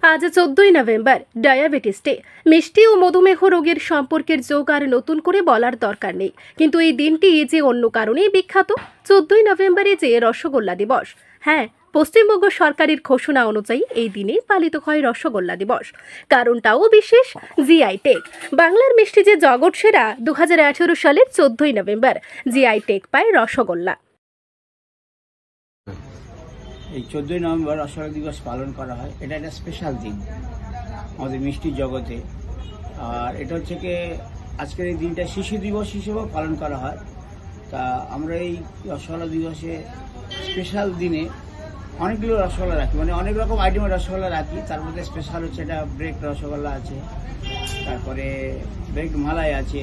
আজ 14ই November diabetes day. মিষ্টি ও মধুমেহ রোগের সম্পর্কের যোগ আর নতুন করে বলার দরকার নেই, কিন্তু এই দিনটি যে অন্য কারণেই বিখ্যাত। 14ই নভেম্বরে যে রসগোল্লা দিবস। হ্যাঁ, পশ্চিমবঙ্গ সরকারের ঘোষণা অনুযায়ী এই দিনে পালিত হয় রসগোল্লা দিবস। কারণটাও বিশেষ, জিআই টেগ। বাংলার মিষ্টি যে জগৎ সেরা, 2018 সালের 14ই নভেম্বর জিআই টেগ পায় রসগোল্লা। এই 14ই নভেম্বর রসগোল্লা দিবস পালন করা হয়। এটা একটা স্পেশাল দিন আমাদের মিষ্টির জগতে। আর এটা হচ্ছে কি, আজকের এই দিনটা শিশু দিবস হিসেবেও পালন করা হয়। তা আমরা এই রসগোল্লা দিবসে স্পেশাল দিনে অনেকগুলো রসগোল্লা রাখি, মানে অনেক রকম আইটেমের রসগোল্লা রাখি। তার মধ্যে স্পেশাল হচ্ছে এটা ব্রেক রসগোল্লা আছে, তারপরে ব্রেক মালাই আছে,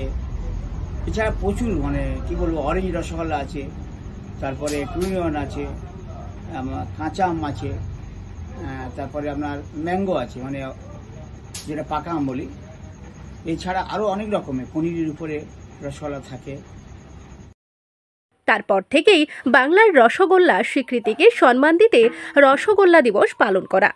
এছাড়া প্রচুর মানে কি বলবো অরেঞ্জ রসগোল্লা আছে, তারপরে টুইন আছে, কাঁচা আম আছে, তারপরে আপনার ম্যাঙ্গো আছে, মানে যেটা পাকা আম বলি। এছাড়া আরও অনেক রকমের পনিরের উপরে রসগোল্লা থাকে। তারপর থেকেই বাংলার রসগোল্লা স্বীকৃতিকে সম্মান দিতে রসগোল্লা দিবস পালন করা।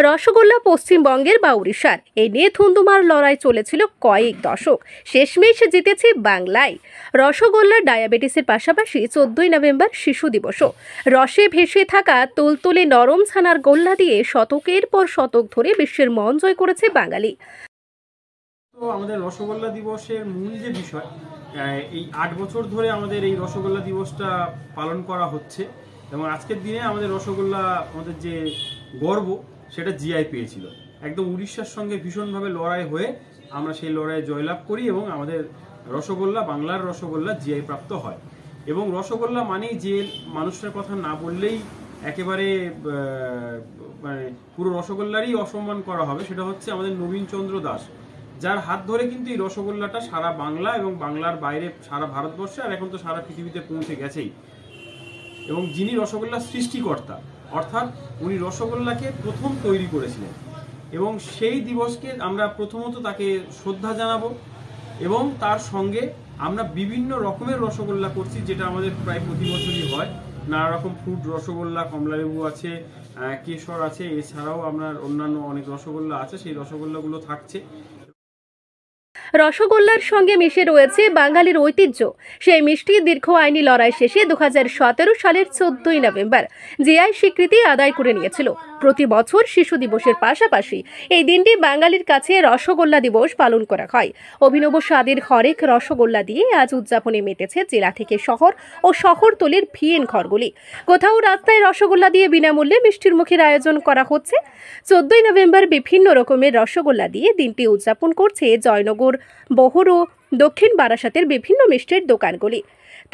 রসগোল্লা পশ্চিমবঙ্গের বা উড়িষ্যার, এই নিয়ে ধুন্ধুমার লড়াই চলেছিল কয়েক দশক। শেষমেশ জিতেছে বাংলায়। রসগোল্লা ডায়াবেটিসের পাশাপাশি 14ই নভেম্বর শিশু দিবসও। রসে ভেসে থাকা তুলতুলে নরম ছানার গোল্লা দিয়ে শতকের পর শতক ধরে বিশ্বের মন জয় করেছে বাঙালি। তো আমাদের রসগোল্লা দিবসের মূল যে বিষয়, এই 8 বছর ধরে আমাদের এই রসগোল্লা দিবসটা পালন করা হচ্ছে, এবং আজকের দিনে আমাদের রসগোল্লা, আমাদের যে গর্ব, সেটা জিআই পেয়েছিল। একদম উড়িষ্যার সঙ্গে ভীষণভাবে লড়াই হয়ে আমরা সেই লড়াইয়ে জয়লাভ করি এবং আমাদের রসগোল্লা, বাংলার রসগোল্লা জিআই প্রাপ্ত হয়। এবং রসগোল্লা মানেই যে মানুষটার কথা না বললেই একেবারে মানে পুরো রসগোল্লারই অসম্মান করা হবে, সেটা হচ্ছে আমাদের নবীন চন্দ্র দাস, যার হাত ধরে কিন্তু এই রসগোল্লাটা সারা বাংলা এবং বাংলার বাইরে সারা ভারতবর্ষে আর এখন তো সারা পৃথিবীতে পৌঁছে গেছেই। এবং যিনি রসগোল্লার সৃষ্টিকর্তা, অর্থাৎ উনি রসগোল্লাকে প্রথম তৈরি করেছিলেন, এবং সেই দিবসকে আমরা প্রথমত তাকে শ্রদ্ধা জানাবো। এবং তার সঙ্গে আমরা বিভিন্ন রকমের রসগোল্লা করছি, যেটা আমাদের প্রায় প্রতি বছরই হয়। নানা রকম ফ্রুট রসগোল্লা, কমলালেবু আছে, কেশর আছে, এছাড়াও আপনার অন্যান্য অনেক রসগোল্লা আছে, সেই রসগোল্লাগুলো থাকছে। রসগোল্লার সঙ্গে মিশে রয়েছে বাঙালির ঐতিহ্য। সেই মিষ্টি দীর্ঘ আইনি লড়াই শেষে 2017 সালের 14ই নভেম্বর জিআই স্বীকৃতি আদায় করে নিয়েছিল। প্রতি বছর শিশু দিবসের পাশাপাশি এই দিনটি বাঙালির কাছে রসগোল্লা দিবস পালন করা হয়। অভিনব স্বাদের হরেক রসগোল্লা দিয়ে আজ উদযাপনে মেতেছে জেলা থেকে শহর ও শহরতলির ভিএন ঘরগুলি। কোথাও রাস্তায় রসগোল্লা দিয়ে বিনামূল্যে মিষ্টির মুখের আয়োজন করা হচ্ছে। 14ই নভেম্বর বিভিন্ন রকমের রসগোল্লা দিয়ে দিনটি উদযাপন করছে জয়নগর, বহর ও দক্ষিণ বারাসাতের বিভিন্ন মিষ্টির দোকানগুলি।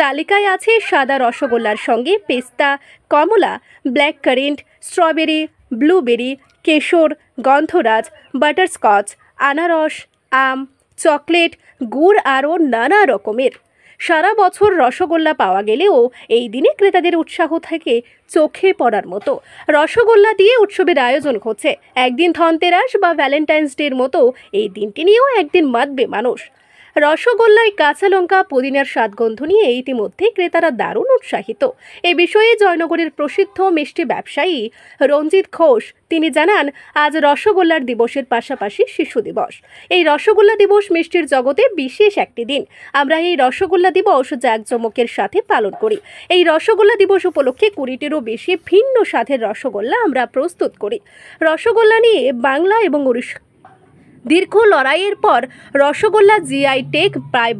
তালিকায় আছে সাদা রসগোল্লার সঙ্গে পেস্তা, কমলা, ব্ল্যাক কারেন্ট, স্ট্রবেরি, ব্লুবেরি, কেশর, গন্ধরাজ, বাটারস্কচ, আনারস, আম, চকলেট, গুড় আরও নানা রকমের। সারা বছর রসগোল্লা পাওয়া গেলেও এই দিনে ক্রেতাদের উৎসাহ থেকে চোখে পড়ার মতো। রসগোল্লা দিয়ে উৎসবের আয়োজন হচ্ছে। একদিন ধনতেরাস বা ভ্যালেন্টাইন্স ডের মতো এই দিনটি নিয়েও একদিন মাতবে মানুষ। রসগোল্লায় কাঁচা লঙ্কা, পুদিনার স্বাদগন্ধ নিয়ে ইতিমধ্যে ক্রেতারা দারুণ উৎসাহিত। এ বিষয়ে জয়নগরের প্রসিদ্ধ মিষ্টি ব্যবসায়ী রঞ্জিত ঘোষ তিনি জানান, আজ রসগোল্লার দিবসের পাশাপাশি শিশু দিবস। এই রসগোল্লা দিবস মিষ্টির জগতে বিশেষ একটি দিন। আমরা এই রসগোল্লা দিবস জাঁকজমকের সাথে পালন করি। এই রসগোল্লা দিবস উপলক্ষে 20টিরও বেশি ভিন্ন স্বাদের রসগোল্লা আমরা প্রস্তুত করি। রসগোল্লা নিয়ে বাংলা এবং উড়িষ্যা দীর্ঘ লড়াইয়ের পর রসগোল্লা জিআই টেগ প্রায়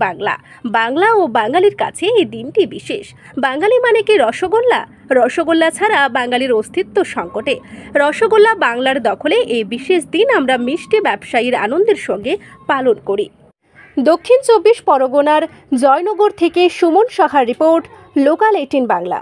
বাংলা ও বাঙালির কাছে এই দিনটি বিশেষ। বাঙালি মানে কি রসগোল্লা? রসগোল্লা ছাড়া বাঙালির অস্তিত্ব সংকটে। রসগোল্লা বাংলার দখলে এই বিশেষ দিন আমরা মিষ্টি ব্যবসায়ীর আনন্দের সঙ্গে পালন করি। দক্ষিণ 24 পরগনার জয়নগর থেকে সুমন সাহার রিপোর্ট, লোকাল 18 বাংলা।